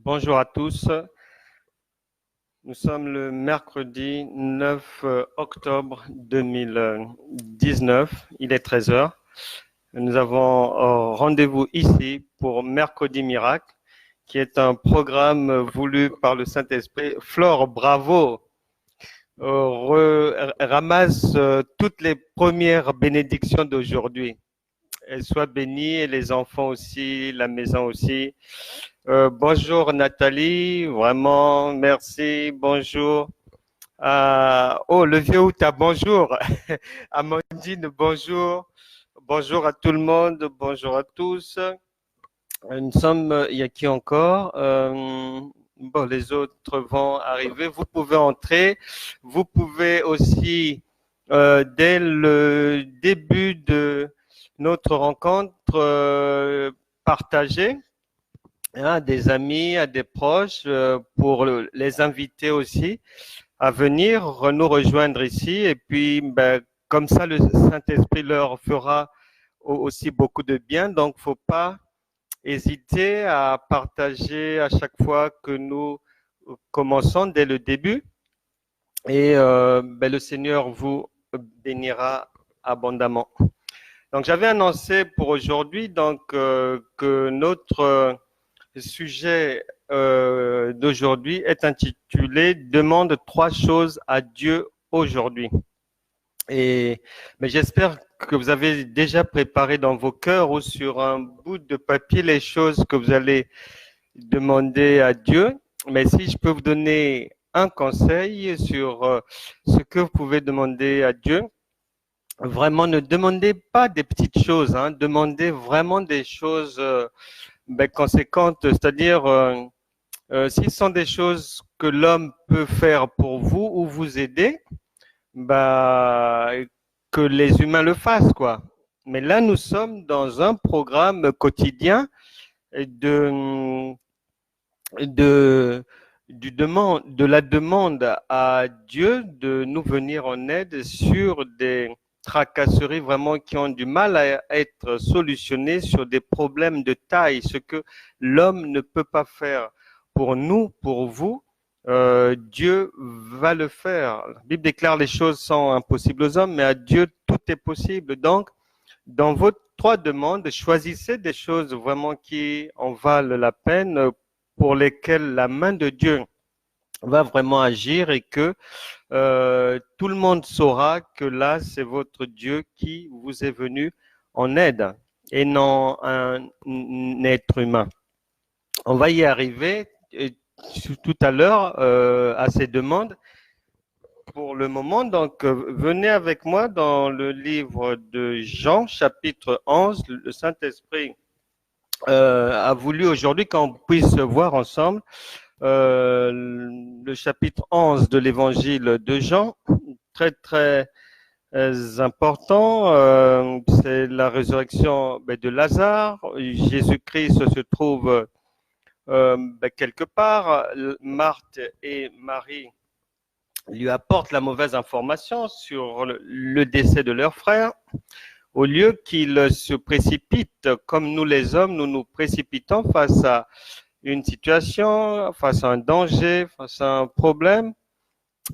Bonjour à tous. Nous sommes le mercredi 9 octobre 2019. Il est 13 heures. Nous avons rendez-vous ici pour Mercredi Miracle, qui est un programme voulu par le Saint-Esprit. Flore, bravo! Ramasse toutes les premières bénédictions d'aujourd'hui. Elles soient bénies et les enfants aussi, la maison aussi. Bonjour Nathalie, vraiment merci, bonjour. Le vieux Outa, bonjour. Amandine, bonjour. Bonjour à tout le monde, bonjour à tous. Nous sommes, il y a qui encore les autres vont arriver. Vous pouvez entrer. Vous pouvez aussi, dès le début de notre rencontre, partager à des amis, à des proches, pour les inviter aussi à venir nous rejoindre ici. Et puis, comme ça, le Saint-Esprit leur fera aussi beaucoup de bien. Donc, faut pas hésiter à partager à chaque fois que nous commençons dès le début. Et le Seigneur vous bénira abondamment. Donc, j'avais annoncé pour aujourd'hui que notre sujet d'aujourd'hui est intitulé « Demande 3 choses à Dieu aujourd'hui ». Mais j'espère que vous avez déjà préparé dans vos cœurs ou sur un bout de papier les choses que vous allez demander à Dieu. Mais si je peux vous donner un conseil sur ce que vous pouvez demander à Dieu, vraiment ne demandez pas des petites choses, hein, demandez vraiment des choses conséquentes, c'est-à-dire si ce sont des choses que l'homme peut faire pour vous ou vous aider, que les humains le fassent, quoi. Mais là, nous sommes dans un programme quotidien de la demande à Dieu de nous venir en aide sur des tracasseries vraiment qui ont du mal à être solutionnées, sur des problèmes de taille, ce que l'homme ne peut pas faire pour nous, pour vous. Dieu va le faire. La Bible déclare les choses sont impossibles aux hommes, mais à Dieu tout est possible. Donc, dans vos 3 demandes, choisissez des choses vraiment qui en valent la peine, pour lesquelles la main de Dieu va vraiment agir et que tout le monde saura que là, c'est votre Dieu qui vous est venu en aide et non un être humain. On va y arriver tout à l'heure à ces demandes. Pour le moment, donc, venez avec moi dans le livre de Jean, chapitre 11. Le Saint-Esprit a voulu aujourd'hui qu'on puisse voir ensemble le chapitre 11 de l'évangile de Jean, très très important. C'est la résurrection de Lazare. Jésus-Christ se trouve quelque part. Marthe et Marie lui apportent la mauvaise information sur le décès de leur frère. Au lieu qu'il se précipite, comme nous les hommes, nous nous précipitons face à une situation, face à un danger, face à un problème,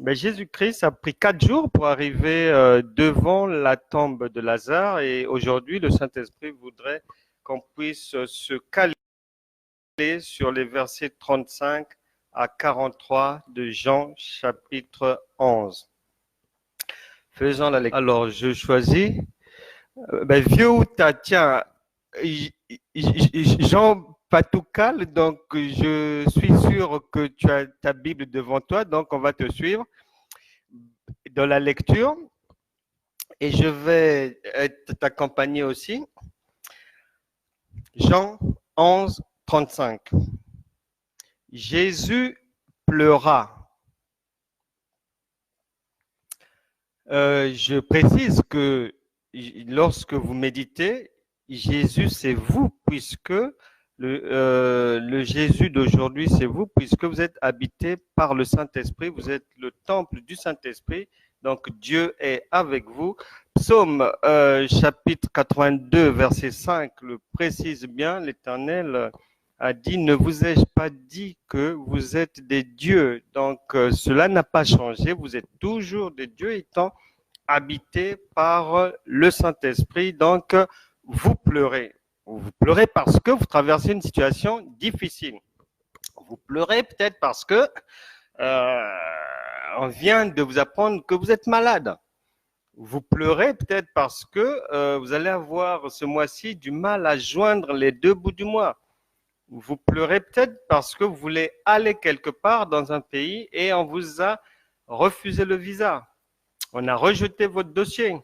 mais Jésus-Christ a pris 4 jours pour arriver devant la tombe de Lazare, et aujourd'hui, le Saint-Esprit voudrait qu'on puisse se caler sur les versets 35 à 43 de Jean chapitre 11. Faisons la lecture. Alors, je choisis. Vieux Outa, tiens, Jean Patoucal, donc je suis sûr que tu as ta Bible devant toi, donc on va te suivre dans la lecture et je vais t'accompagner aussi. Jean 11, 35. Jésus pleura. Je précise que lorsque vous méditez, Jésus c'est vous, puisque le Jésus d'aujourd'hui c'est vous, puisque vous êtes habité par le Saint-Esprit, vous êtes le temple du Saint-Esprit, donc Dieu est avec vous. Psaume chapitre 82 verset 5 le précise bien, l'Éternel a dit, ne vous ai-je pas dit que vous êtes des dieux? Donc, cela n'a pas changé. Vous êtes toujours des dieux étant habités par le Saint-Esprit. Donc, vous pleurez. Vous pleurez parce que vous traversez une situation difficile. Vous pleurez peut-être parce que on vient de vous apprendre que vous êtes malade. Vous pleurez peut-être parce que vous allez avoir ce mois-ci du mal à joindre les deux bouts du mois. Vous pleurez peut-être parce que vous voulez aller quelque part dans un pays et on vous a refusé le visa. On a rejeté votre dossier,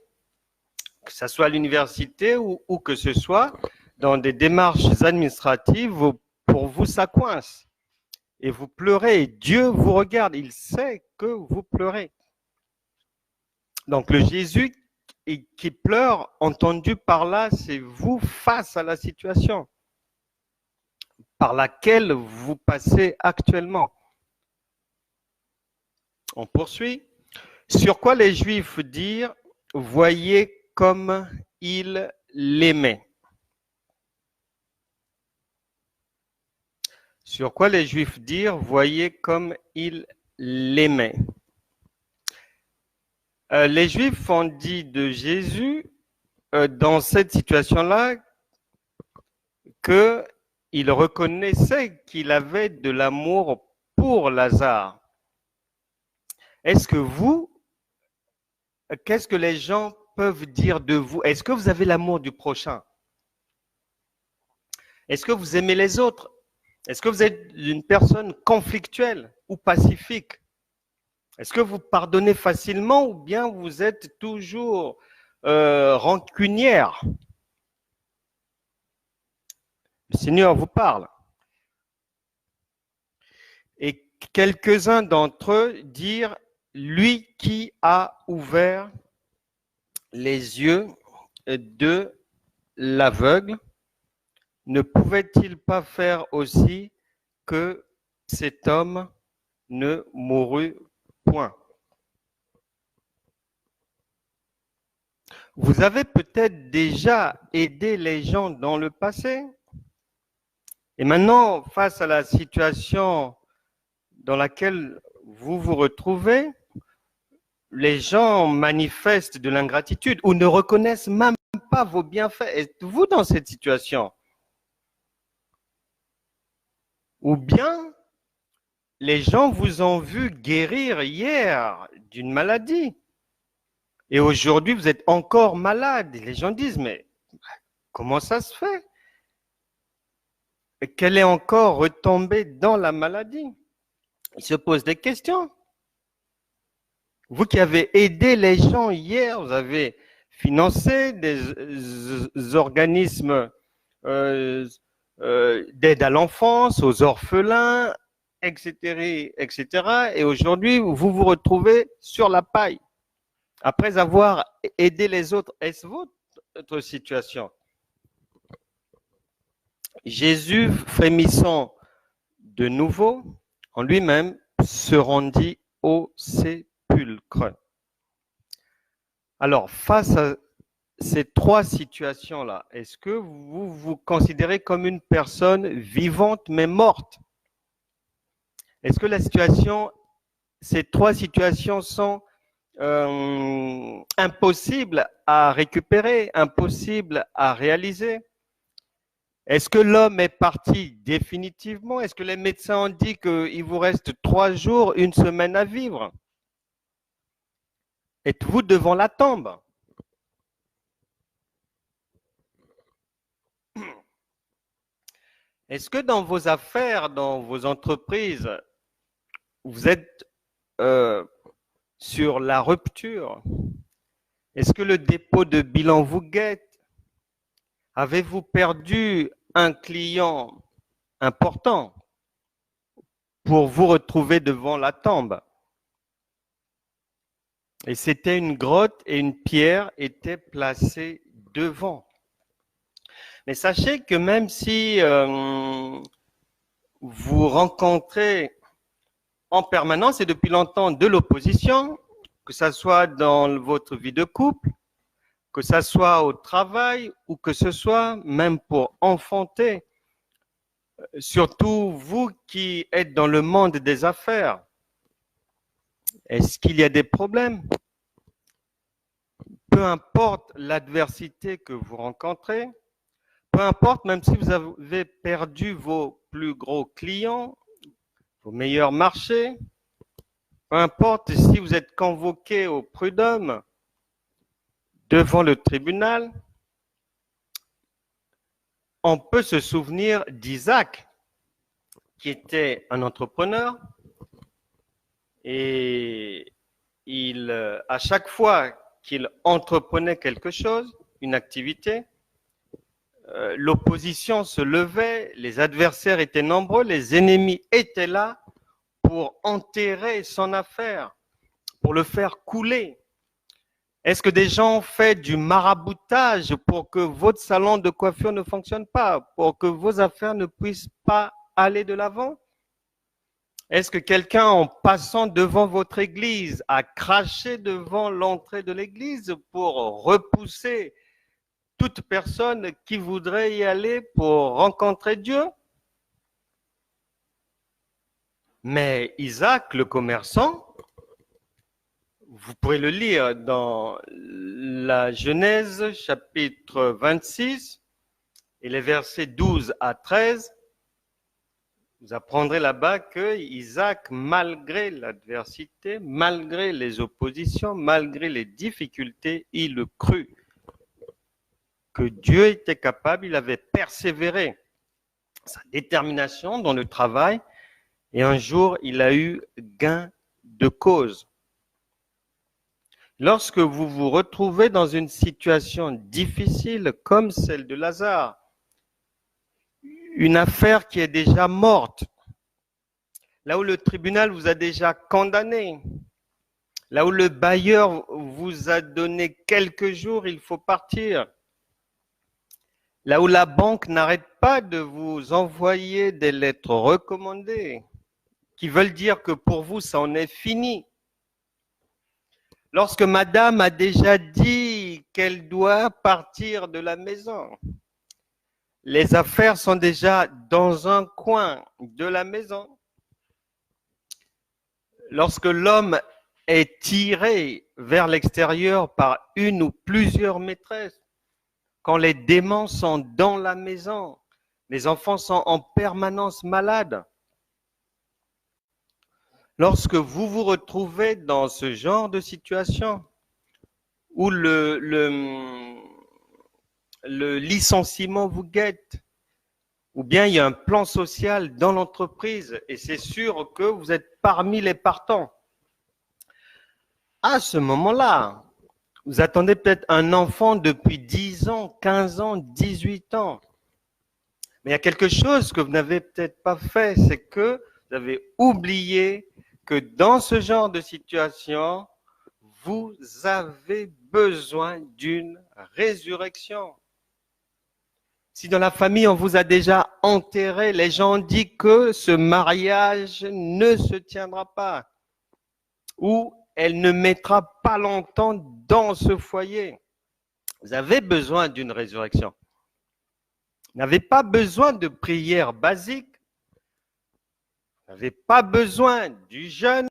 que ce soit à l'université ou que ce soit dans des démarches administratives, pour vous, ça coince. Et vous pleurez, et Dieu vous regarde, il sait que vous pleurez. Donc le Jésus qui pleure, entendu par là, c'est vous face à la situation par laquelle vous passez actuellement. On poursuit. Sur quoi les Juifs dirent, voyez comme il l'aimait. Sur quoi les Juifs dirent, voyez comme il l'aimait. Les Juifs ont dit de Jésus, dans cette situation-là, qu'il reconnaissait qu'il avait de l'amour pour Lazare. Est-ce que qu'est-ce que les gens peuvent dire de vous? Est-ce que vous avez l'amour du prochain? Est-ce que vous aimez les autres? Est-ce que vous êtes une personne conflictuelle ou pacifique? Est-ce que vous pardonnez facilement ou bien vous êtes toujours rancunière? Le Seigneur vous parle. Et quelques-uns d'entre eux dirent, lui qui a ouvert les yeux de l'aveugle, ne pouvait-il pas faire aussi que cet homme ne mourut point? Vous avez peut-être déjà aidé les gens dans le passé. Et maintenant, face à la situation dans laquelle vous vous retrouvez, les gens manifestent de l'ingratitude ou ne reconnaissent même pas vos bienfaits. Êtes-vous dans cette situation? Ou bien, les gens vous ont vu guérir hier d'une maladie. Et aujourd'hui, vous êtes encore malade. Et les gens disent, mais comment ça se fait qu'elle est encore retombée dans la maladie? Ils se posent des questions. Vous qui avez aidé les gens hier, vous avez financé des organismes d'aide à l'enfance, aux orphelins, etc., etc. Et aujourd'hui, vous vous retrouvez sur la paille. Après avoir aidé les autres, est-ce votre situation? Jésus, frémissant de nouveau, en lui-même, se rendit au sépulcre. Alors, face à ces trois situations-là, est-ce que vous vous considérez comme une personne vivante mais morte? Est-ce que ces trois situations sont impossibles à récupérer, impossibles à réaliser? Est-ce que l'homme est parti définitivement? Est-ce que les médecins ont dit qu'il vous reste 3 jours, 1 semaine à vivre? Êtes-vous devant la tombe? Est-ce que dans vos affaires, dans vos entreprises, vous êtes sur la rupture? Est-ce que le dépôt de bilan vous guette? Avez-vous perdu un client important pour vous retrouver devant la tombe? Et c'était une grotte et une pierre était placée devant. Mais sachez que même si vous rencontrez en permanence et depuis longtemps de l'opposition, que ce soit dans votre vie de couple, que ce soit au travail ou que ce soit même pour enfanter, Surtout vous qui êtes dans le monde des affaires. Est-ce qu'il y a des problèmes? Peu importe l'adversité que vous rencontrez, peu importe même si vous avez perdu vos plus gros clients, vos meilleurs marchés, peu importe si vous êtes convoqué au prud'homme, devant le tribunal, on peut se souvenir d'Isaac, qui était un entrepreneur, et à chaque fois qu'il entreprenait quelque chose, une activité, l'opposition se levait, les adversaires étaient nombreux, les ennemis étaient là pour enterrer son affaire, pour le faire couler. Est-ce que des gens ont fait du maraboutage pour que votre salon de coiffure ne fonctionne pas, pour que vos affaires ne puissent pas aller de l'avant? Est-ce que quelqu'un, en passant devant votre église, a craché devant l'entrée de l'église pour repousser toute personne qui voudrait y aller pour rencontrer Dieu? Mais Isaac, le commerçant, vous pourrez le lire dans la Genèse, chapitre 26, et les versets 12 à 13. Vous apprendrez là-bas que Isaac, malgré l'adversité, malgré les oppositions, malgré les difficultés, il crut que Dieu était capable, il avait persévéré sa détermination dans le travail, et un jour, il a eu gain de cause. Lorsque vous vous retrouvez dans une situation difficile comme celle de Lazare, une affaire qui est déjà morte, là où le tribunal vous a déjà condamné, là où le bailleur vous a donné quelques jours, il faut partir, là où la banque n'arrête pas de vous envoyer des lettres recommandées qui veulent dire que pour vous, ça en est fini. Lorsque madame a déjà dit qu'elle doit partir de la maison, les affaires sont déjà dans un coin de la maison. Lorsque l'homme est tiré vers l'extérieur par une ou plusieurs maîtresses, quand les démons sont dans la maison, les enfants sont en permanence malades. Lorsque vous vous retrouvez dans ce genre de situation où le licenciement vous guette, ou bien il y a un plan social dans l'entreprise et c'est sûr que vous êtes parmi les partants. À ce moment-là, vous attendez peut-être un enfant depuis 10 ans, 15 ans, 18 ans. Mais il y a quelque chose que vous n'avez peut-être pas fait, c'est que vous avez oublié que dans ce genre de situation, vous avez besoin d'une résurrection. Si dans la famille, on vous a déjà enterré, les gens ont dit que ce mariage ne se tiendra pas ou elle ne mettra pas longtemps dans ce foyer. Vous avez besoin d'une résurrection. Vous n'avez pas besoin de prières basiques. Vous n'avez pas besoin du jeûne.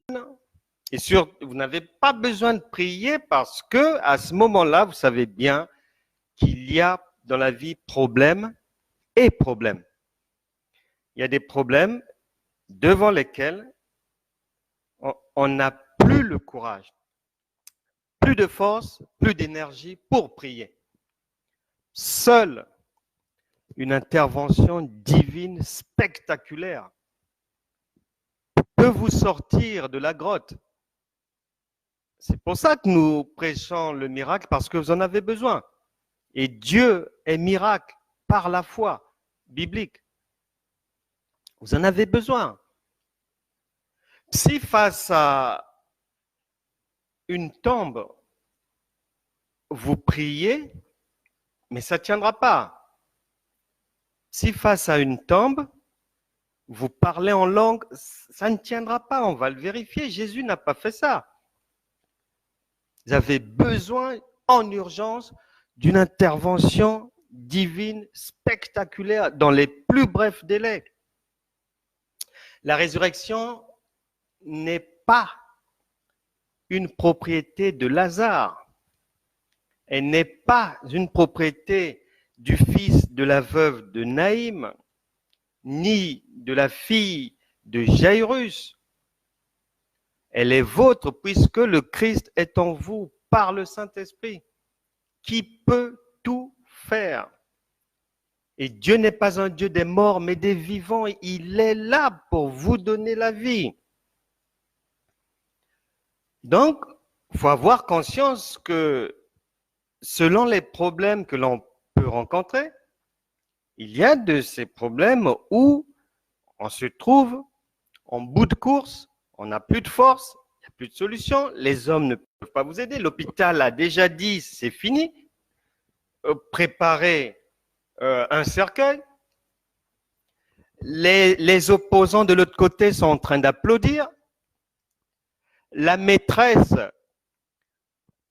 Et vous n'avez pas besoin de prier parce que à ce moment-là, vous savez bien qu'il y a dans la vie problème et problème. Il y a des problèmes devant lesquels on n'a plus le courage, plus de force, plus d'énergie pour prier. Seule une intervention divine spectaculaire peut vous sortir de la grotte. C'est pour ça que nous prêchons le miracle, parce que vous en avez besoin. Et Dieu est miracle par la foi biblique. Vous en avez besoin. Si face à une tombe, vous priez, mais ça ne tiendra pas. Si face à une tombe, vous parlez en langue, ça ne tiendra pas, on va le vérifier. Jésus n'a pas fait ça. Vous avez besoin en urgence d'une intervention divine spectaculaire dans les plus brefs délais. La résurrection n'est pas une propriété de Lazare. Elle n'est pas une propriété du fils de la veuve de Naïm, ni de la fille de Jairus. Elle est vôtre puisque le Christ est en vous par le Saint-Esprit, qui peut tout faire. Et Dieu n'est pas un Dieu des morts, mais des vivants. Il est là pour vous donner la vie. Donc, il faut avoir conscience que selon les problèmes que l'on peut rencontrer, il y a de ces problèmes où on se trouve en bout de course, on n'a plus de force, il n'y a plus de solution, les hommes ne peuvent pas vous aider. L'hôpital a déjà dit c'est fini, préparez un cercueil. Les opposants de l'autre côté sont en train d'applaudir. La maîtresse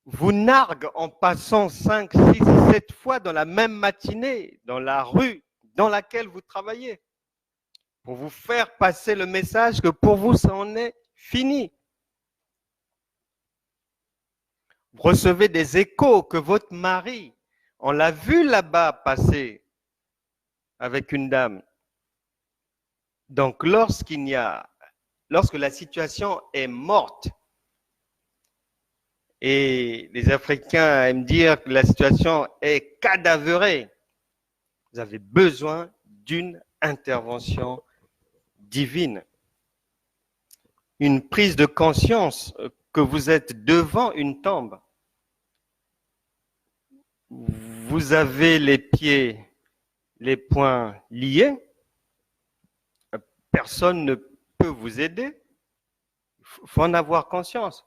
vous nargue en passant 5, 6, 7 fois dans la même matinée, dans la rue dans laquelle vous travaillez, pour vous faire passer le message que pour vous, ça en est fini. Vous recevez des échos que votre mari, on l'a vu là-bas passer avec une dame. Donc, lorsque la situation est morte, et les Africains aiment dire que la situation est cadavérée, vous avez besoin d'une intervention divine. Une prise de conscience que vous êtes devant une tombe. Vous avez les pieds, les poings liés. Personne ne peut vous aider. Il faut en avoir conscience.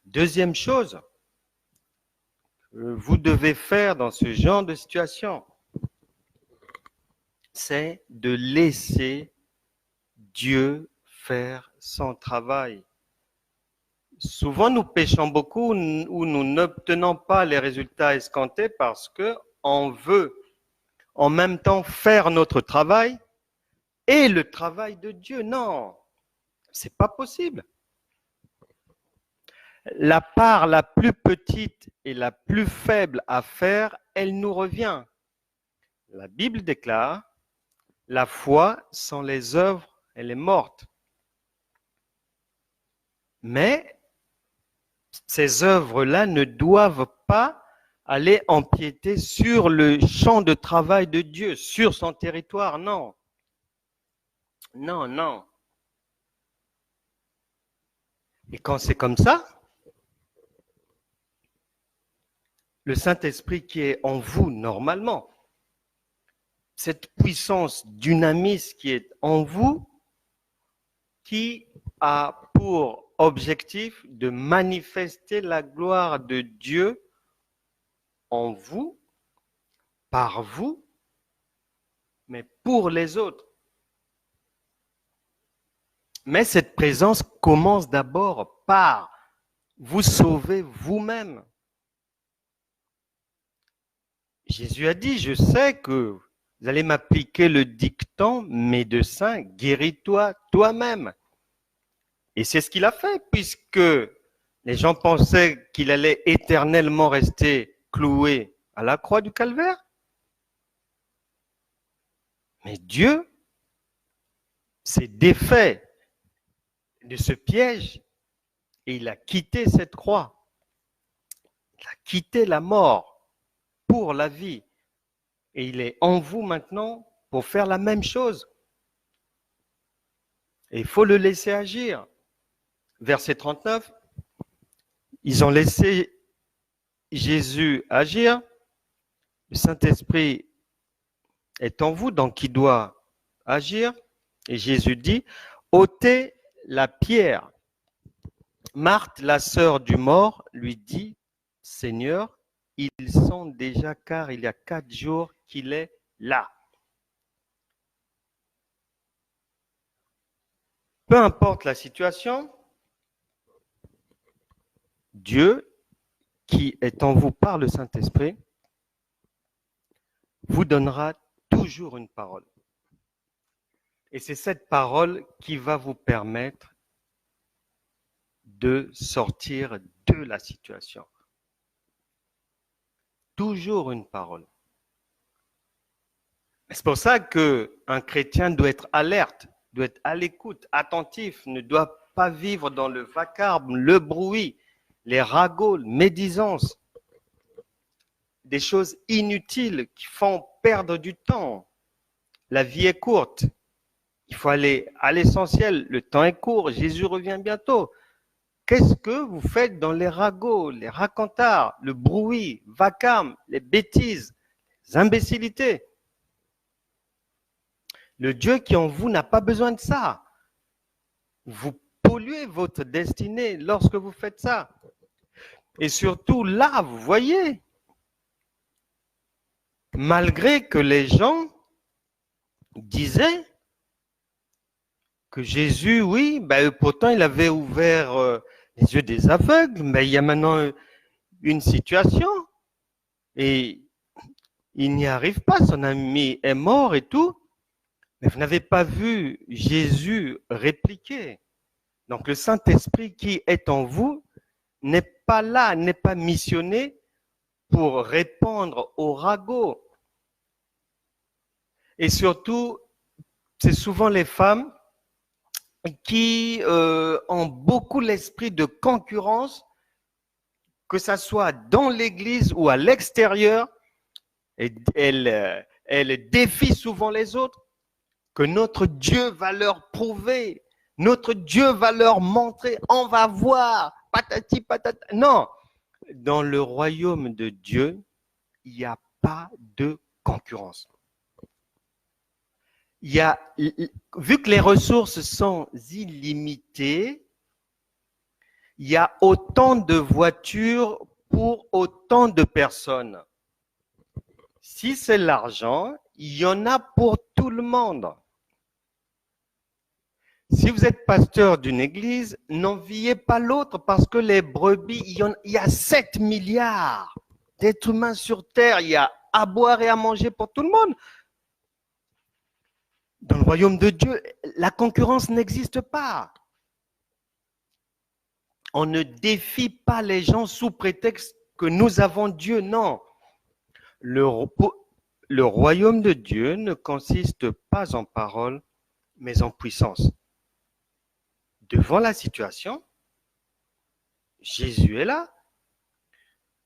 Deuxième chose, vous devez faire dans ce genre de situation, c'est de laisser Dieu faire son travail. Souvent, nous péchons beaucoup ou nous n'obtenons pas les résultats escomptés parce qu'on veut en même temps faire notre travail et le travail de Dieu. Non, c'est pas possible. La part la plus petite et la plus faible à faire, elle nous revient. La Bible déclare, la foi sans les œuvres, elle est morte. Mais ces œuvres-là ne doivent pas aller empiéter sur le champ de travail de Dieu, sur son territoire, non. Non, non. Et quand c'est comme ça, le Saint-Esprit qui est en vous normalement, cette puissance dynamique qui est en vous, qui a pour objectif de manifester la gloire de Dieu en vous, par vous, mais pour les autres. Mais cette présence commence d'abord par vous sauver vous-même. Jésus a dit, je sais que vous allez m'appliquer le dicton, médecin, guéris-toi toi-même. Et c'est ce qu'il a fait, puisque les gens pensaient qu'il allait éternellement rester cloué à la croix du calvaire. Mais Dieu s'est défait de ce piège et il a quitté cette croix. Il a quitté la mort pour la vie. Et il est en vous maintenant pour faire la même chose. Et il faut le laisser agir. Verset 39, ils ont laissé Jésus agir. Le Saint-Esprit est en vous, donc il doit agir. Et Jésus dit, ôtez la pierre. Marthe, la sœur du mort, lui dit, Seigneur, ils sont déjà, car il y a 4 jours qu'il est là. Peu importe la situation, Dieu, qui est en vous par le Saint-Esprit, vous donnera toujours une parole. Et c'est cette parole qui va vous permettre de sortir de la situation. Toujours une parole. C'est pour ça qu'un chrétien doit être alerte, doit être à l'écoute, attentif, ne doit pas vivre dans le vacarme, le bruit, les ragots, médisances, des choses inutiles qui font perdre du temps. La vie est courte. Il faut aller à l'essentiel. Le temps est court. Jésus revient bientôt. Qu'est-ce que vous faites dans les ragots, les racontards, le bruit, vacarme, les bêtises, les imbécilités? Le Dieu qui est en vous n'a pas besoin de ça. Vous polluez votre destinée lorsque vous faites ça. Et surtout là, vous voyez, malgré que les gens disaient que Jésus, oui, pourtant il avait ouvert les yeux des aveugles, mais il y a maintenant une situation et il n'y arrive pas, son ami est mort et tout. Mais vous n'avez pas vu Jésus répliquer. Donc le Saint-Esprit qui est en vous n'est pas là, n'est pas missionné pour répondre au ragot. Et surtout, c'est souvent les femmes qui ont beaucoup l'esprit de concurrence, que ça soit dans l'église ou à l'extérieur. Et elles défient souvent les autres, que notre Dieu va leur prouver, notre Dieu va leur montrer, on va voir, patati patata. Non, dans le royaume de Dieu, il n'y a pas de concurrence. Vu que les ressources sont illimitées, il y a autant de voitures pour autant de personnes. Si c'est l'argent, il y en a pour tout le monde. Si vous êtes pasteur d'une église, n'enviez pas l'autre parce que les brebis, il y a 7 milliards d'êtres humains sur Terre. Il y a à boire et à manger pour tout le monde. Dans le royaume de Dieu, la concurrence n'existe pas. On ne défie pas les gens sous prétexte que nous avons Dieu. Non. Le royaume de Dieu ne consiste pas en paroles, mais en puissance. Devant la situation, Jésus est là.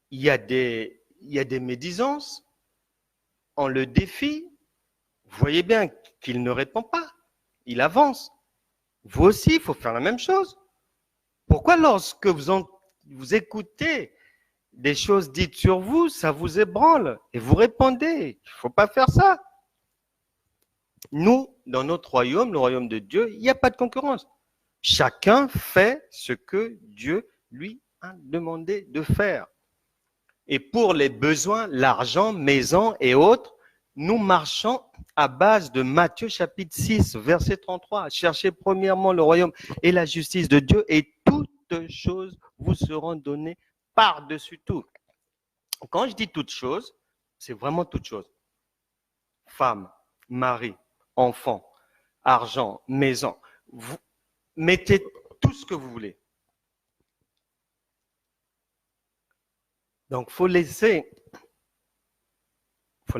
Il y a des médisances. On le défie. Vous voyez bien qu'il ne répond pas. Il avance. Vous aussi, il faut faire la même chose. Pourquoi lorsque vous écoutez des choses dites sur vous, ça vous ébranle et vous répondez? Il ne faut pas faire ça. Nous, dans notre royaume, le royaume de Dieu, il n'y a pas de concurrence. Chacun fait ce que Dieu lui a demandé de faire. Et pour les besoins, l'argent, maison et autres, nous marchons à base de Matthieu chapitre 6, verset 33. Cherchez premièrement le royaume et la justice de Dieu et toutes choses vous seront données par-dessus tout. Quand je dis toutes choses, c'est vraiment toutes choses. Femme, mari, enfant, argent, maison. Vous mettez tout ce que vous voulez. Donc, il faut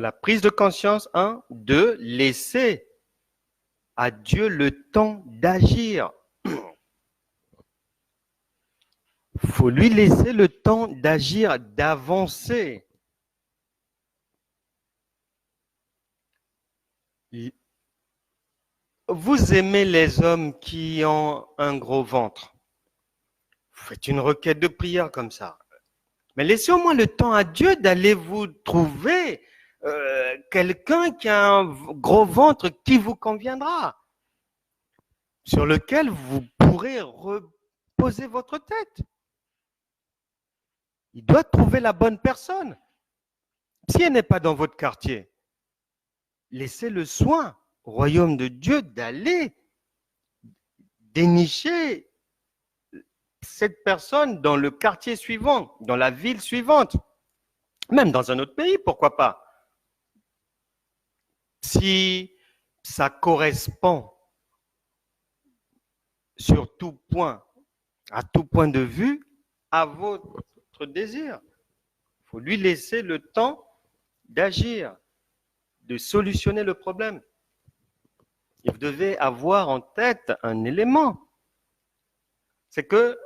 la prise de conscience, 1, 2, laisser à Dieu le temps d'agir. Il faut lui laisser le temps d'agir, d'avancer. Vous aimez les hommes qui ont un gros ventre. Vous faites une requête de prière comme ça. Mais laissez au moins le temps à Dieu d'aller vous trouver quelqu'un qui a un gros ventre qui vous conviendra, sur lequel vous pourrez reposer votre tête. Il doit trouver la bonne personne. Si elle n'est pas dans votre quartier, laissez le soin au royaume de Dieu d'aller dénicher cette personne dans le quartier suivant, dans la ville suivante, même dans un autre pays, pourquoi pas. Si ça correspond sur tout point, à tout point de vue, à votre désir. Il faut lui laisser le temps d'agir, de solutionner le problème. Et vous devez avoir en tête un élément, c'est que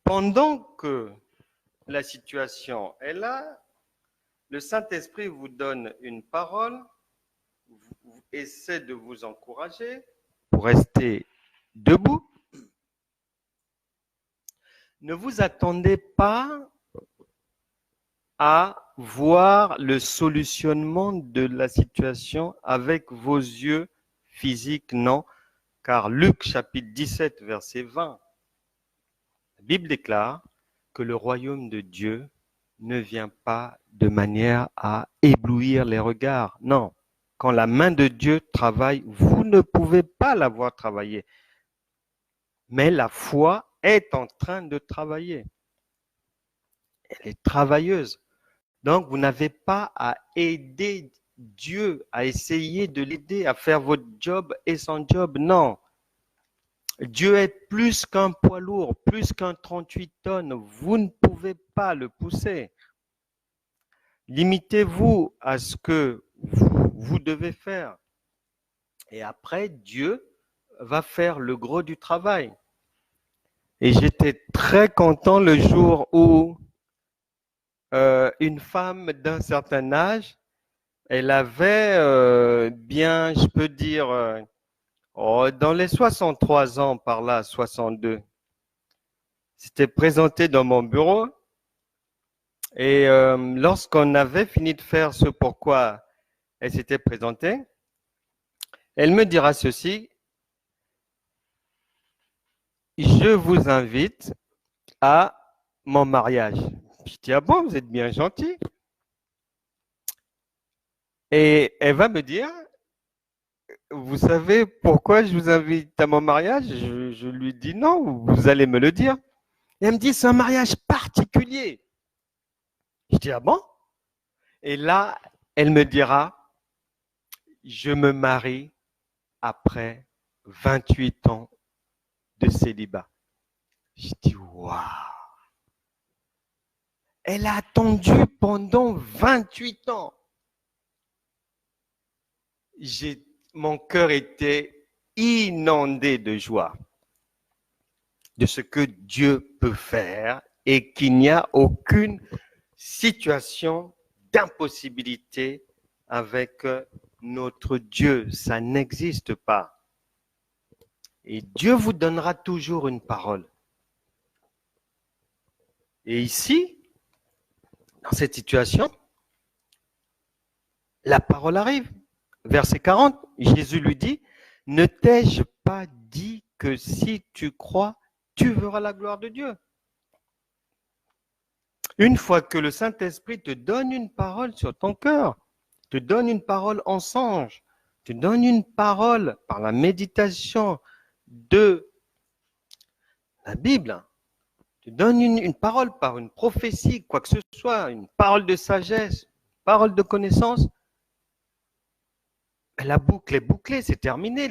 pendant que la situation est là, le Saint-Esprit vous donne une parole, essaie de vous encourager pour rester debout. Ne vous attendez pas à voir le solutionnement de la situation avec vos yeux physiques, non, car Luc chapitre 17, verset 20, la Bible déclare que le royaume de Dieu ne vient pas de manière à éblouir les regards. Non, quand la main de Dieu travaille, vous ne pouvez pas la voir travailler. Mais la foi est en train de travailler. Elle est travailleuse. Donc, vous n'avez pas à aider Dieu, à essayer de l'aider à faire votre job et son job. Non. Dieu est plus qu'un poids lourd, plus qu'un 38 tonnes. Vous ne pouvez pas le pousser. Limitez-vous à ce que vous devez faire. Et après, Dieu va faire le gros du travail. Et j'étais très content le jour où une femme d'un certain âge, elle avait bien, je peux dire, dans les 63 ans, par là, 62, s'était présentée dans mon bureau. Et lorsqu'on avait fini de faire ce pourquoi elle s'était présentée, elle me dira ceci: je vous invite à mon mariage. Je dis, ah bon, vous êtes bien gentil. Et elle va me dire, vous savez pourquoi je vous invite à mon mariage? Je lui dis non, vous allez me le dire. Et elle me dit, c'est un mariage particulier. Je dis, ah bon? Et là, elle me dira, je me marie après 28 ans de célibat. Je dis, waouh! Elle a attendu pendant 28 ans. Mon cœur était inondé de joie de ce que Dieu peut faire et qu'il n'y a aucune situation d'impossibilité avec notre Dieu. Ça n'existe pas. Et Dieu vous donnera toujours une parole. Et ici, dans cette situation, la parole arrive. Verset 40, Jésus lui dit, « Ne t'ai-je pas dit que si tu crois, tu verras la gloire de Dieu ?» Une fois que le Saint-Esprit te donne une parole sur ton cœur, te donne une parole en songe, te donne une parole par la méditation de la Bible, te donne une parole par une prophétie, quoi que ce soit, une parole de sagesse, une parole de connaissance, la boucle est bouclée, c'est terminé.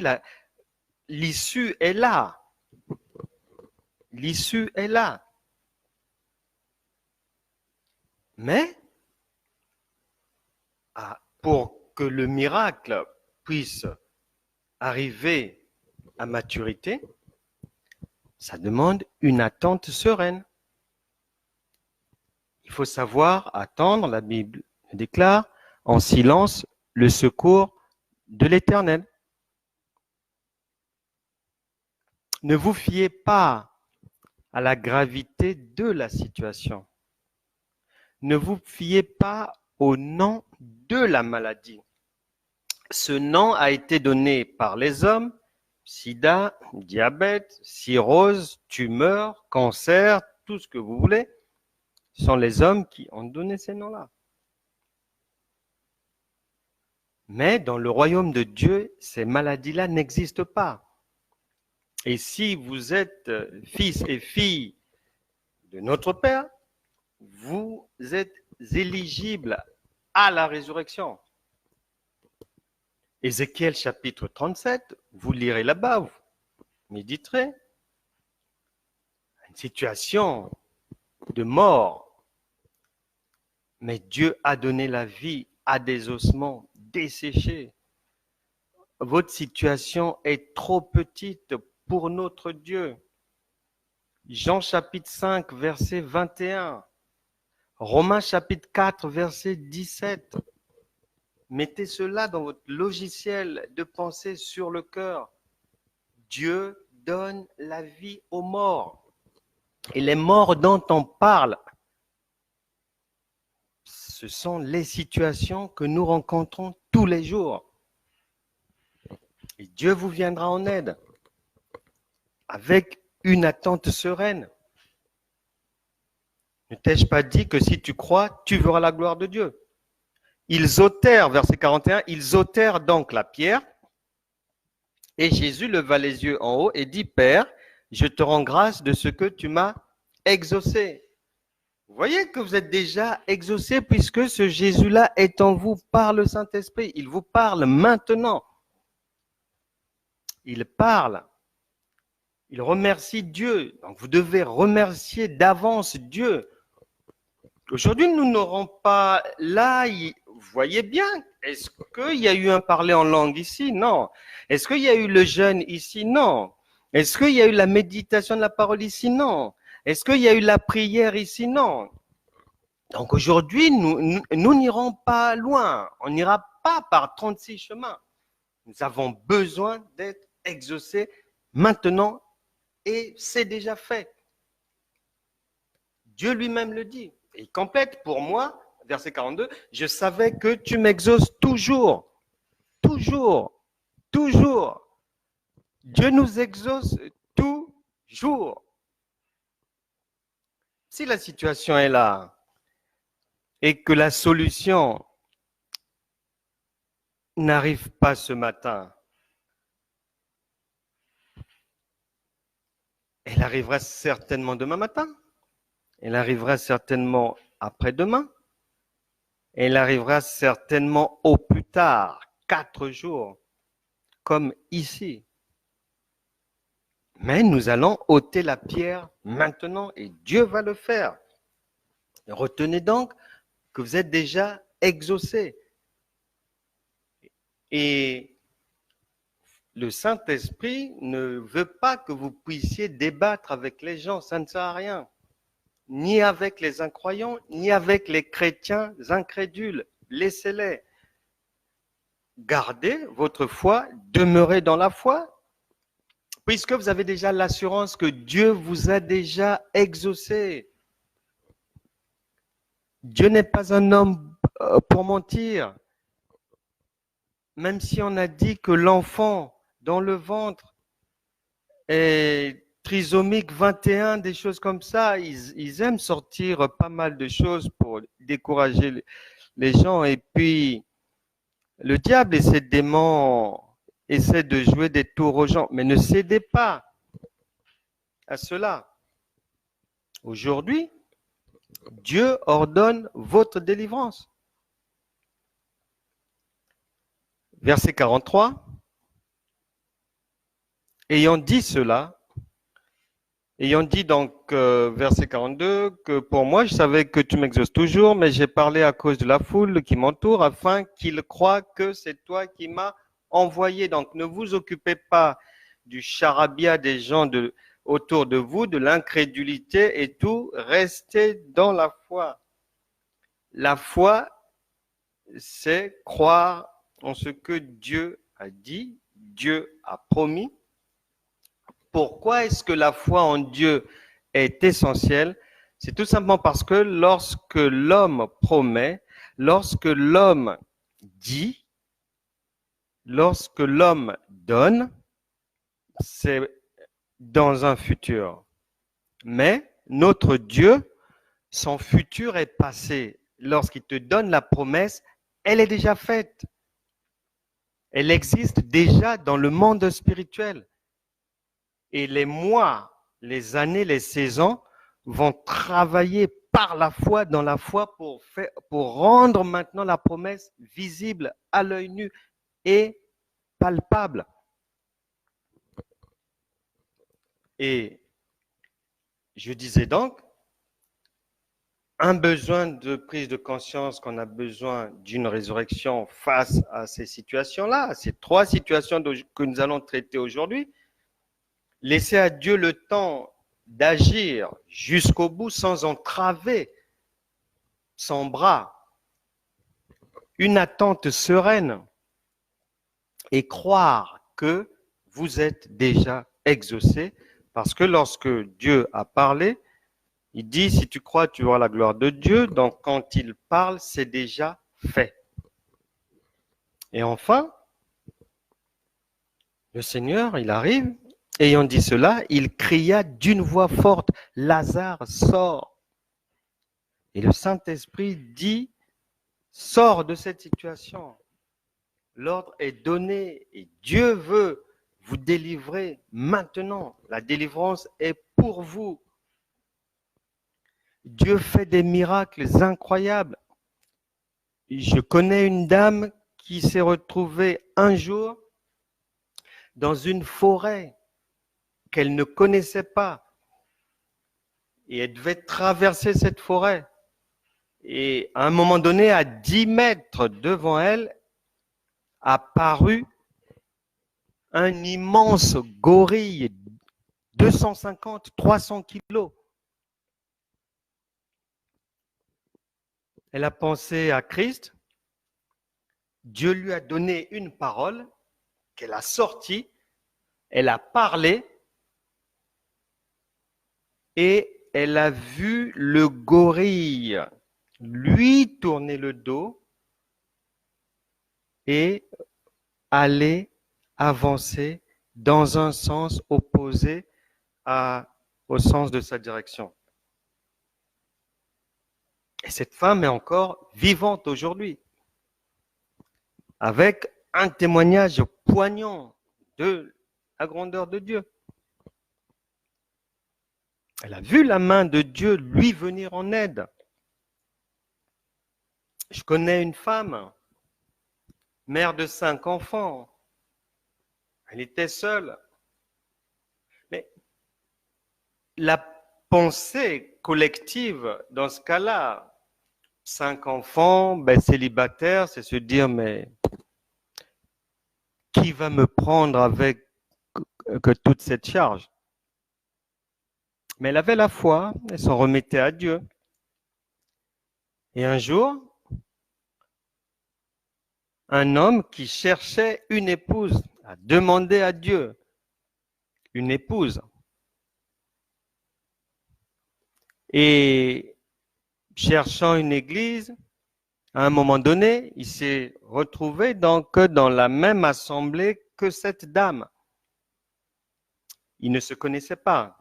L'issue est là. L'issue est là. Mais, pour que le miracle puisse arriver à maturité, ça demande une attente sereine. Il faut savoir attendre, la Bible déclare, en silence le secours de l'Éternel. Ne vous fiez pas à la gravité de la situation. Ne vous fiez pas au nom de la maladie. Ce nom a été donné par les hommes: sida, diabète, cirrhose, tumeur, cancer, tout ce que vous voulez. Ce sont les hommes qui ont donné ces noms-là. Mais dans le royaume de Dieu, ces maladies-là n'existent pas. Et si vous êtes fils et filles de notre Père, vous êtes éligibles à la résurrection. Ézéchiel chapitre 37, vous lirez là-bas. méditerait. Une situation de mort. Mais Dieu a donné la vie à des ossements desséchés. Votre situation est trop petite pour notre Dieu. Jean chapitre 5, verset 21. Romains chapitre 4, verset 17. Mettez cela dans votre logiciel de pensée sur le cœur. Dieu donne la vie aux morts. Et les morts dont on parle, ce sont les situations que nous rencontrons tous les jours. Et Dieu vous viendra en aide avec une attente sereine. Ne t'ai-je pas dit que si tu crois, tu verras la gloire de Dieu? Ils ôtèrent, verset 41, ils ôtèrent donc la pierre. Et Jésus leva les yeux en haut et dit, Père, je te rends grâce de ce que tu m'as exaucé. Vous voyez que vous êtes déjà exaucé puisque ce Jésus-là est en vous par le Saint-Esprit. Il vous parle maintenant. Il parle. Il remercie Dieu. Donc vous devez remercier d'avance Dieu. Aujourd'hui, nous n'aurons pas là, vous voyez bien, est-ce qu'il y a eu un parler en langue ici? Non. Est-ce qu'il y a eu le jeûne ici? Non. Est-ce qu'il y a eu la méditation de la parole ici? Non. Est-ce qu'il y a eu la prière ici? Non. Donc aujourd'hui, nous n'irons pas loin. On n'ira pas par 36 chemins. Nous avons besoin d'être exaucés maintenant et c'est déjà fait. Dieu lui-même le dit. Et il complète pour moi, verset 42, je savais que tu m'exauces toujours, toujours, toujours. Dieu nous exauce toujours. Si la situation est là et que la solution n'arrive pas ce matin, elle arrivera certainement demain matin. Elle arrivera certainement après-demain. Elle arrivera certainement au plus tard, 4 jours, comme ici. Mais nous allons ôter la pierre maintenant et Dieu va le faire. Retenez donc que vous êtes déjà exaucés. Et le Saint-Esprit ne veut pas que vous puissiez débattre avec les gens, ça ne sert à rien. Ni avec les incroyants, ni avec les chrétiens incrédules. Laissez-les. Gardez votre foi, demeurez dans la foi, puisque vous avez déjà l'assurance que Dieu vous a déjà exaucé. Dieu n'est pas un homme pour mentir. Même si on a dit que l'enfant dans le ventre est trisomique 21, des choses comme ça, ils aiment sortir pas mal de choses pour décourager les gens. Et puis, le diable et ses démons essaient de jouer des tours aux gens, mais ne cédez pas à cela. Aujourd'hui, Dieu ordonne votre délivrance. Verset 43. Ayant dit cela, ayant dit donc, verset 42, que pour moi, je savais que tu m'exauces toujours, mais j'ai parlé à cause de la foule qui m'entoure, afin qu'ils croient que c'est toi qui m'as envoyé. Donc, ne vous occupez pas du charabia des gens autour de vous, de l'incrédulité et tout. Restez dans la foi. La foi, c'est croire en ce que Dieu a dit, Dieu a promis. Pourquoi est-ce que la foi en Dieu est essentielle? C'est tout simplement parce que lorsque l'homme promet, lorsque l'homme dit, lorsque l'homme donne, c'est dans un futur. Mais notre Dieu, son futur est passé. Lorsqu'il te donne la promesse, elle est déjà faite. Elle existe déjà dans le monde spirituel. Et les mois, les années, les saisons vont travailler par la foi, dans la foi, pour rendre maintenant la promesse visible à l'œil nu et palpable. Et je disais donc, un besoin de prise de conscience qu'on a besoin d'une résurrection face à ces situations-là, ces trois situations que nous allons traiter aujourd'hui. Laisser à Dieu le temps d'agir jusqu'au bout sans entraver son bras. Une attente sereine et croire que vous êtes déjà exaucé parce que lorsque Dieu a parlé, il dit, si tu crois, tu verras la gloire de Dieu. Donc, quand il parle, c'est déjà fait. Et enfin, le Seigneur, il arrive, ayant dit cela, il cria d'une voix forte, Lazare, sors. Et le Saint-Esprit dit, sors de cette situation. L'ordre est donné et Dieu veut vous délivrer maintenant. La délivrance est pour vous. Dieu fait des miracles incroyables. Je connais une dame qui s'est retrouvée un jour dans une forêt qu'elle ne connaissait pas. Et elle devait traverser cette forêt. Et à un moment donné, à 10 mètres devant elle, apparut un immense gorille, 250, 300 kilos. Elle a pensé à Christ. Dieu lui a donné une parole qu'elle a sortie. Elle a parlé et elle a vu le gorille lui tourner le dos et aller avancer dans un sens opposé au sens de sa direction. Et cette femme est encore vivante aujourd'hui, avec un témoignage poignant de la grandeur de Dieu. Elle a vu la main de Dieu lui venir en aide. Je connais une femme, mère de 5 enfants. Elle était seule. Mais la pensée collective dans ce cas-là, 5 enfants, célibataires, c'est se dire, mais qui va me prendre avec que toute cette charge? Mais elle avait la foi, elle s'en remettait à Dieu. Et un jour, un homme qui cherchait une épouse a demandé à Dieu une épouse. Et cherchant une église, à un moment donné, il s'est retrouvé donc dans la même assemblée que cette dame. Ils ne se connaissaient pas.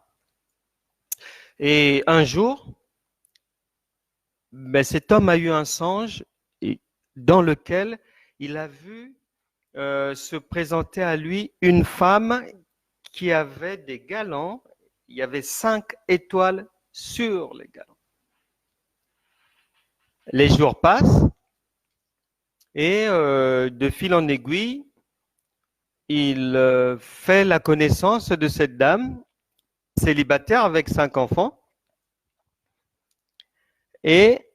Et un jour, cet homme a eu un songe dans lequel il a vu se présenter à lui une femme qui avait des galons. Il y avait 5 étoiles sur les galons. Les jours passent et de fil en aiguille, il fait la connaissance de cette dame célibataire avec 5 enfants. Et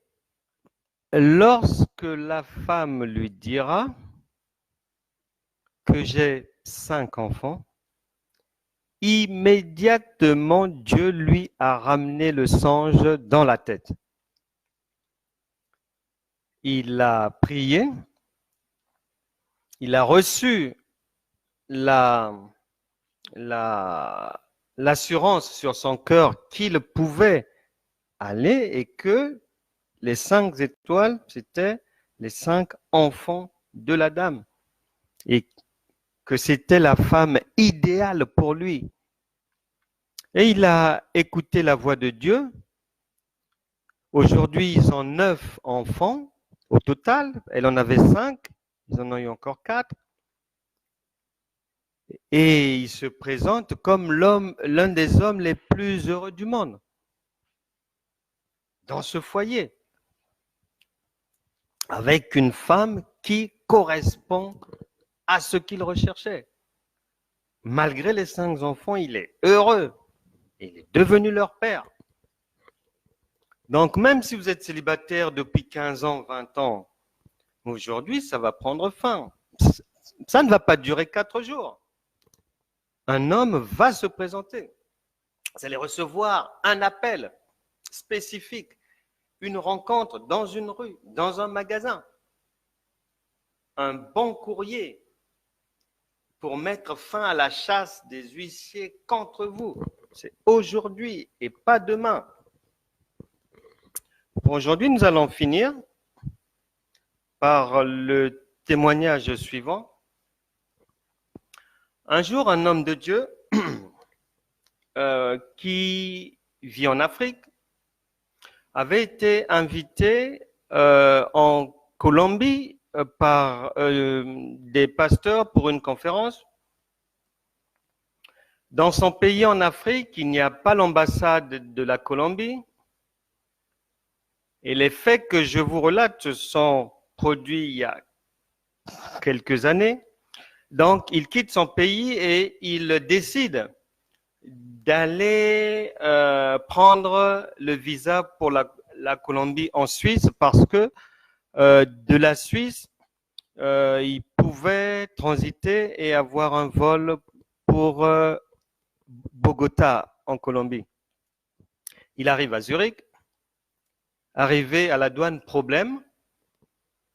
lorsque la femme lui dira que j'ai 5 enfants, immédiatement Dieu lui a ramené le songe dans la tête. Il a prié, il a reçu l'assurance sur son cœur qu'il pouvait aller et que les 5 étoiles, c'était les 5 enfants de la dame et que c'était la femme idéale pour lui. Et il a écouté la voix de Dieu. Aujourd'hui, ils ont 9 enfants au total. Elle en avait 5, ils en ont eu encore 4. Et il se présente comme l'un des hommes les plus heureux du monde dans ce foyer, avec une femme qui correspond à ce qu'il recherchait. Malgré les 5 enfants, il est heureux. Il est devenu leur père. Donc, même si vous êtes célibataire depuis 15 ans, 20 ans, aujourd'hui, ça va prendre fin. Ça ne va pas durer 4 jours. Un homme va se présenter. Vous allez recevoir un appel spécifique, une rencontre dans une rue, dans un magasin, un bon courrier pour mettre fin à la chasse des huissiers contre vous. C'est aujourd'hui et pas demain. Pour aujourd'hui, nous allons finir par le témoignage suivant. Un jour, un homme de Dieu qui vit en Afrique avait été invité en Colombie par des pasteurs pour une conférence. Dans son pays en Afrique, il n'y a pas l'ambassade de la Colombie. Et les faits que je vous relate sont produits il y a quelques années. Donc, il quitte son pays et il décide d'aller prendre le visa pour la Colombie en Suisse parce que de la Suisse, il pouvait transiter et avoir un vol pour Bogota en Colombie. Il arrive à Zurich. Arrivé à la douane, problème.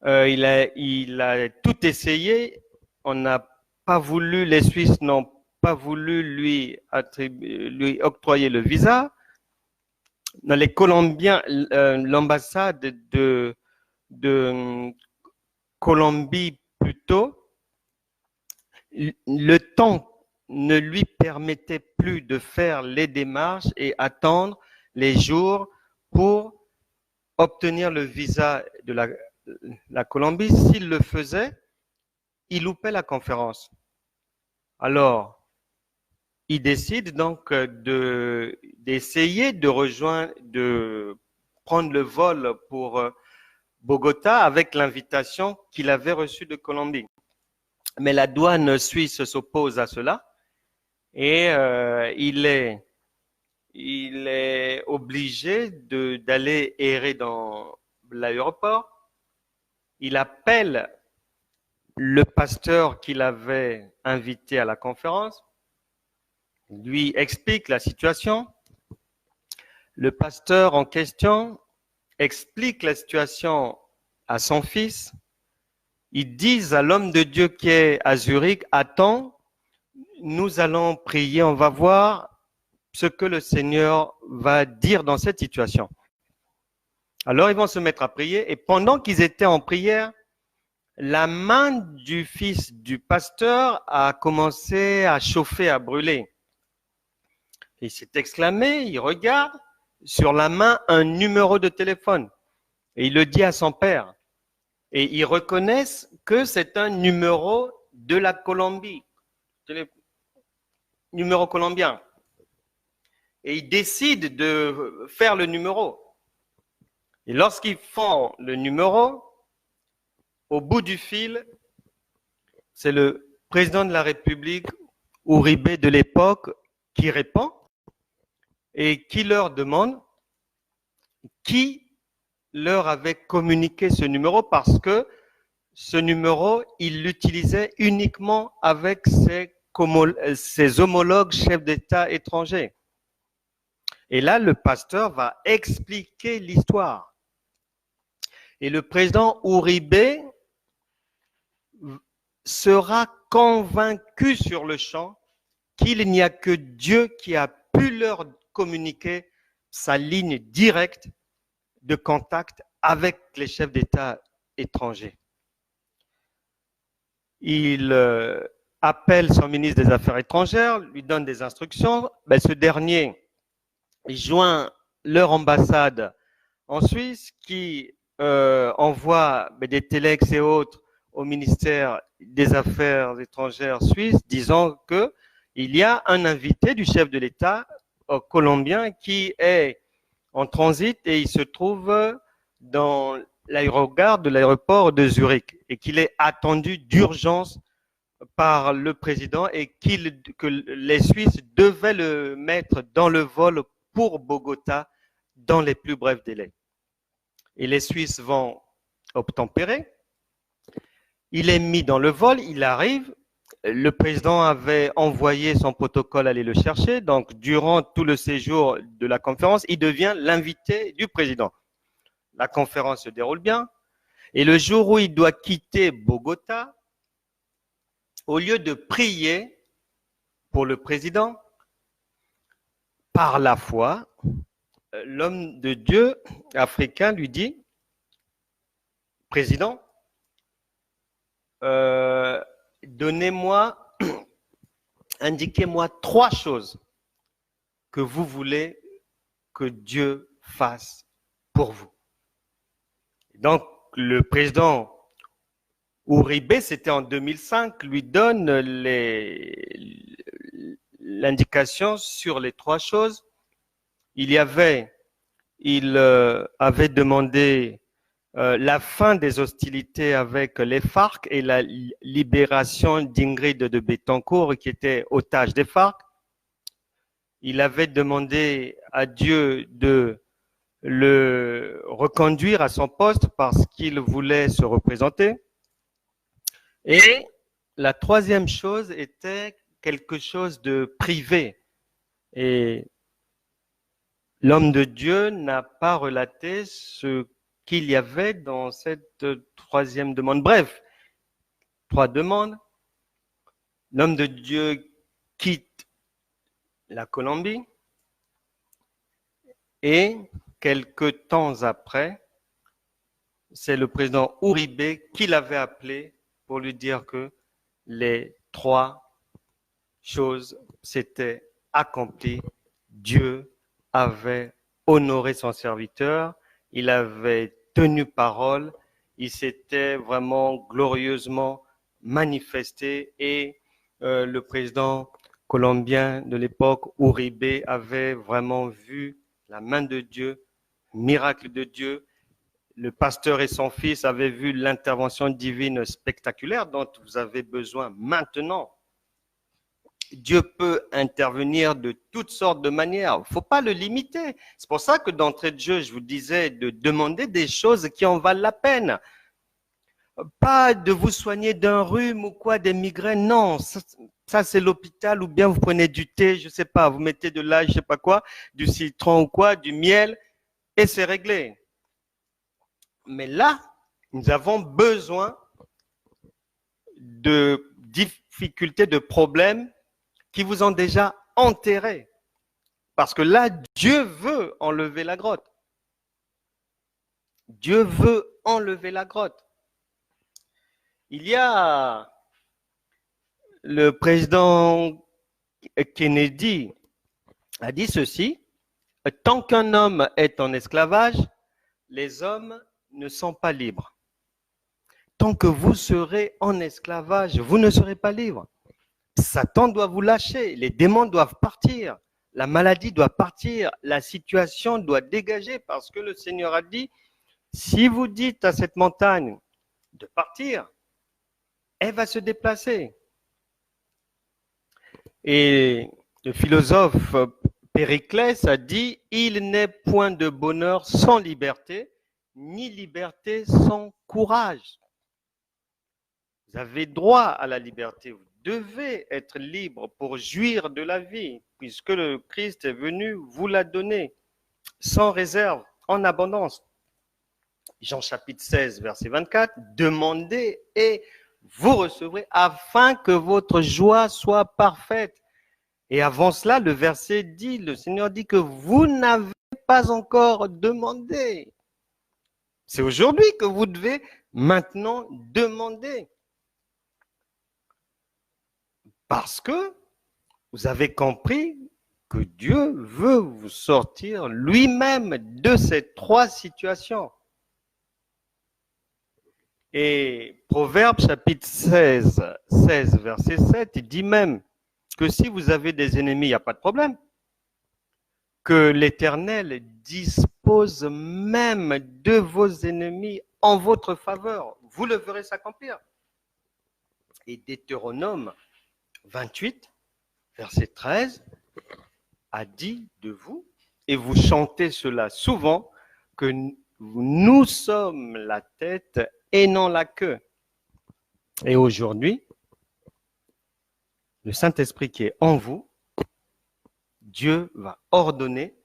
Il a tout essayé. On n'a pas voulu, les Suisses n'ont pas voulu lui octroyer le visa. Dans les Colombiens, l'ambassade de Colombie plutôt, le temps ne lui permettait plus de faire les démarches et attendre les jours pour obtenir le visa de la Colombie. S'il le faisait, il loupait la conférence. Alors, il décide donc d'essayer de prendre le vol pour Bogota avec l'invitation qu'il avait reçue de Colombie. Mais la douane suisse s'oppose à cela et il est obligé d'aller errer dans l'aéroport. Il appelle le pasteur qu'il avait invité à la conférence, lui explique la situation. Le pasteur en question explique la situation à son fils. Ils disent à l'homme de Dieu qui est à Zurich, attends, nous allons prier, on va voir ce que le Seigneur va dire dans cette situation. Alors, ils vont se mettre à prier et pendant qu'ils étaient en prière, la main du fils du pasteur a commencé à chauffer, à brûler. Il s'est exclamé, il regarde sur la main un numéro de téléphone et il le dit à son père. Et ils reconnaissent que c'est un numéro de la Colombie, numéro colombien. Et ils décident de faire le numéro. Et lorsqu'ils font le numéro, au bout du fil, c'est le président de la République, Uribe de l'époque, qui répond et qui leur demande qui leur avait communiqué ce numéro parce que ce numéro, il l'utilisait uniquement avec ses homologues chefs d'État étrangers. Et là, le pasteur va expliquer l'histoire. Et le président Uribe sera convaincu sur le champ qu'il n'y a que Dieu qui a pu leur communiquer sa ligne directe de contact avec les chefs d'État étrangers. Il appelle son ministre des Affaires étrangères, lui donne des instructions. Ce dernier joint leur ambassade en Suisse qui envoie des téléx et autres au ministère des Affaires étrangères suisse disant qu'il y a un invité du chef de l'État colombien qui est en transit et il se trouve dans l'aérogare de l'aéroport de Zurich et qu'il est attendu d'urgence par le président et que les Suisses devaient le mettre dans le vol pour Bogota dans les plus brefs délais. Et les Suisses vont obtempérer. Il est mis dans le vol, il arrive. Le président avait envoyé son protocole aller le chercher. Donc, durant tout le séjour de la conférence, il devient l'invité du président. La conférence se déroule bien. Et le jour où il doit quitter Bogota, au lieu de prier pour le président, par la foi, l'homme de Dieu africain lui dit, président, donnez-moi, indiquez-moi 3 choses que vous voulez que Dieu fasse pour vous. Donc, le président Uribe, c'était en 2005, lui donne l'indication sur les 3 choses. Il avait demandé la fin des hostilités avec les FARC et la libération d'Ingrid de Betancourt, qui était otage des FARC. Il avait demandé à Dieu de le reconduire à son poste parce qu'il voulait se représenter. Et la 3e chose était quelque chose de privé. Et l'homme de Dieu n'a pas relaté ce qu'il y avait dans cette 3e demande. Bref, 3 demandes. L'homme de Dieu quitte la Colombie et quelque temps après, c'est le président Uribe qui l'avait appelé pour lui dire que les 3 choses s'étaient accomplies. Dieu avait honoré son serviteur, il avait tenu parole, il s'était vraiment glorieusement manifesté et le président colombien de l'époque, Uribe, avait vraiment vu la main de Dieu, miracle de Dieu. Le pasteur et son fils avaient vu l'intervention divine spectaculaire dont vous avez besoin maintenant. Dieu peut intervenir de toutes sortes de manières. Il ne faut pas le limiter. C'est pour ça que d'entrée de jeu, je vous disais de demander des choses qui en valent la peine. Pas de vous soigner d'un rhume ou quoi, des migraines. Non, ça c'est l'hôpital ou bien vous prenez du thé, je ne sais pas, vous mettez de l'ail, je ne sais pas quoi, du citron ou quoi, du miel et c'est réglé. Mais là, nous avons besoin de difficultés, de problèmes qui vous ont déjà enterré. Parce que là, Dieu veut enlever la grotte. Dieu veut enlever la grotte. Il y a le président Kennedy a dit ceci, tant qu'un homme est en esclavage, les hommes ne sont pas libres. Tant que vous serez en esclavage, vous ne serez pas libre. Satan doit vous lâcher, les démons doivent partir, la maladie doit partir, la situation doit dégager parce que le Seigneur a dit, si vous dites à cette montagne de partir, elle va se déplacer. Et le philosophe Périclès a dit, il n'est point de bonheur sans liberté, ni liberté sans courage. Vous avez droit à la liberté, vous devez être libre pour jouir de la vie, puisque le Christ est venu vous la donner, sans réserve, en abondance. Jean chapitre 16, verset 24, demandez et vous recevrez afin que votre joie soit parfaite. Et avant cela, le verset dit, le Seigneur dit que vous n'avez pas encore demandé. C'est aujourd'hui que vous devez maintenant demander. Parce que vous avez compris que Dieu veut vous sortir lui-même de ces 3 situations. Et Proverbe chapitre 16, verset 7, il dit même que si vous avez des ennemis, il n'y a pas de problème. Que l'Éternel dispose même de vos ennemis en votre faveur. Vous le verrez s'accomplir. Et Deutéronome 28, verset 13, a dit de vous, et vous chantez cela souvent, que nous sommes la tête et non la queue. Et aujourd'hui, le Saint-Esprit qui est en vous, Dieu va ordonner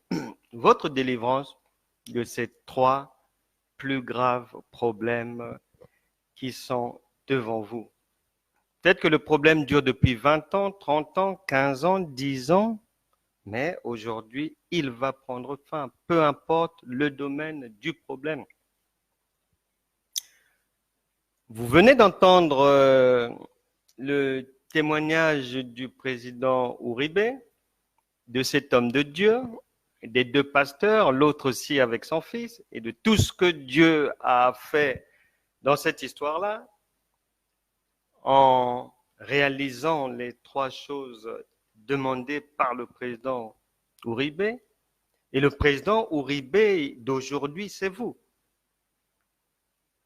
votre délivrance de ces 3 plus graves problèmes qui sont devant vous. Peut-être que le problème dure depuis 20 ans, 30 ans, 15 ans, 10 ans, mais aujourd'hui, il va prendre fin, peu importe le domaine du problème. Vous venez d'entendre le témoignage du président Uribe, de cet homme de Dieu, des 2 pasteurs, l'autre aussi avec son fils, et de tout ce que Dieu a fait dans cette histoire-là, en réalisant les 3 choses demandées par le président Uribe. Et le président Uribe d'aujourd'hui, c'est vous.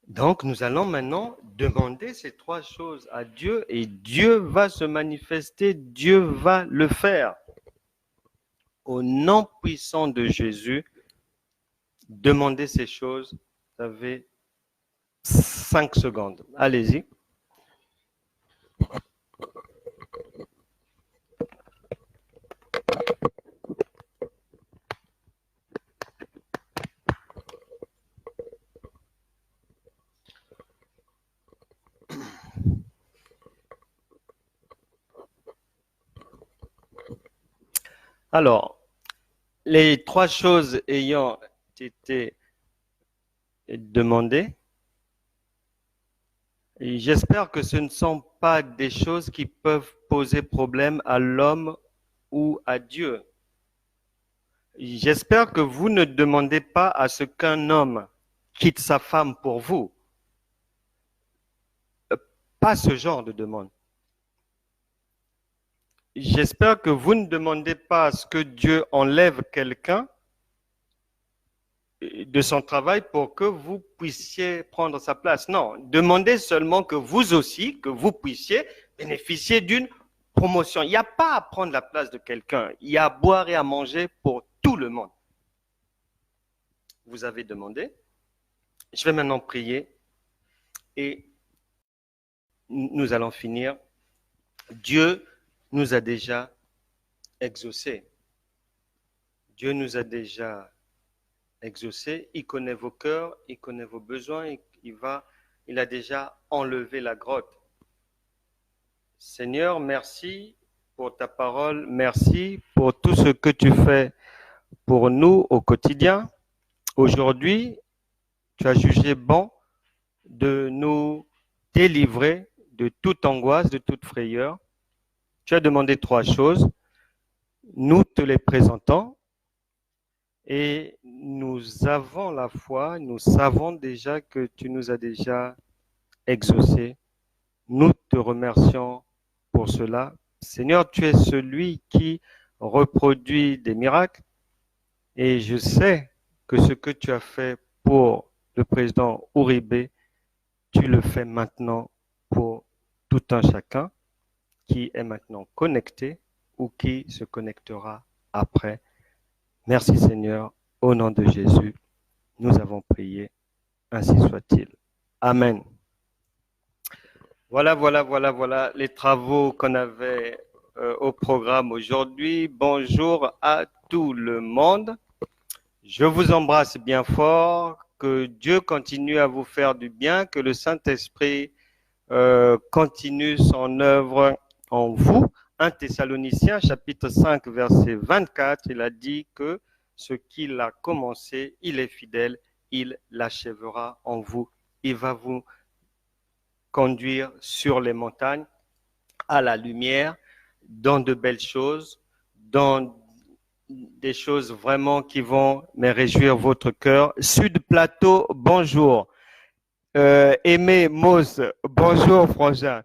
Donc, nous allons maintenant demander ces 3 choses à Dieu et Dieu va se manifester, Dieu va le faire. Au nom puissant de Jésus, demandez ces choses. Vous avez 5 secondes. Allez-y. Alors, les 3 choses ayant été demandées, j'espère que ce ne sont pas des choses qui peuvent poser problème à l'homme ou à Dieu. J'espère que vous ne demandez pas à ce qu'un homme quitte sa femme pour vous. Pas ce genre de demande. J'espère que vous ne demandez pas à ce que Dieu enlève quelqu'un de son travail pour que vous puissiez prendre sa place. Non, demandez seulement que vous aussi, que vous puissiez bénéficier d'une promotion. Il n'y a pas à prendre la place de quelqu'un. Il y a à boire et à manger pour tout le monde. Vous avez demandé. Je vais maintenant prier et nous allons finir. Dieu nous a déjà exaucés. Dieu nous a déjà exaucés. Il connaît vos cœurs, il connaît vos besoins, il a déjà enlevé la grotte. Seigneur, merci pour ta parole, merci pour tout ce que tu fais pour nous au quotidien. Aujourd'hui, tu as jugé bon de nous délivrer de toute angoisse, de toute frayeur. Tu as demandé 3 choses. Nous te les présentons et nous avons la foi, nous savons déjà que tu nous as déjà exaucés. Nous te remercions pour cela. Seigneur, tu es celui qui reproduit des miracles et je sais que ce que tu as fait pour le président Uribe, tu le fais maintenant pour tout un chacun qui est maintenant connecté ou qui se connectera après. Merci Seigneur, au nom de Jésus, nous avons prié, ainsi soit-il. Amen. Voilà les travaux qu'on avait au programme aujourd'hui. Bonjour à tout le monde. Je vous embrasse bien fort. Que Dieu continue à vous faire du bien, que le Saint-Esprit continue son œuvre en vous. 1 Thessaloniciens chapitre 5 verset 24, il a dit que ce qu'il a commencé, il est fidèle, il l'achèvera en vous. Il va vous conduire sur les montagnes, à la lumière, dans de belles choses, dans des choses vraiment qui vont me réjouir votre cœur. Sud Plateau, bonjour. Aimé Mose, bonjour Frangin.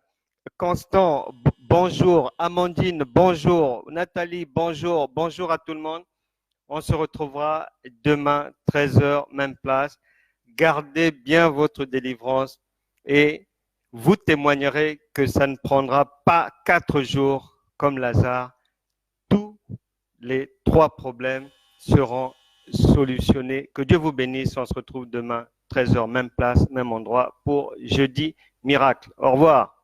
Constant, bonjour. Amandine, bonjour. Nathalie, bonjour. Bonjour à tout le monde. On se retrouvera demain, 13h, même place. Gardez bien votre délivrance et vous témoignerez que ça ne prendra pas 4 jours comme Lazare. Tous les 3 problèmes seront solutionnés. Que Dieu vous bénisse. On se retrouve demain, 13h, même place, même endroit, pour Jeudi Miracle. Au revoir.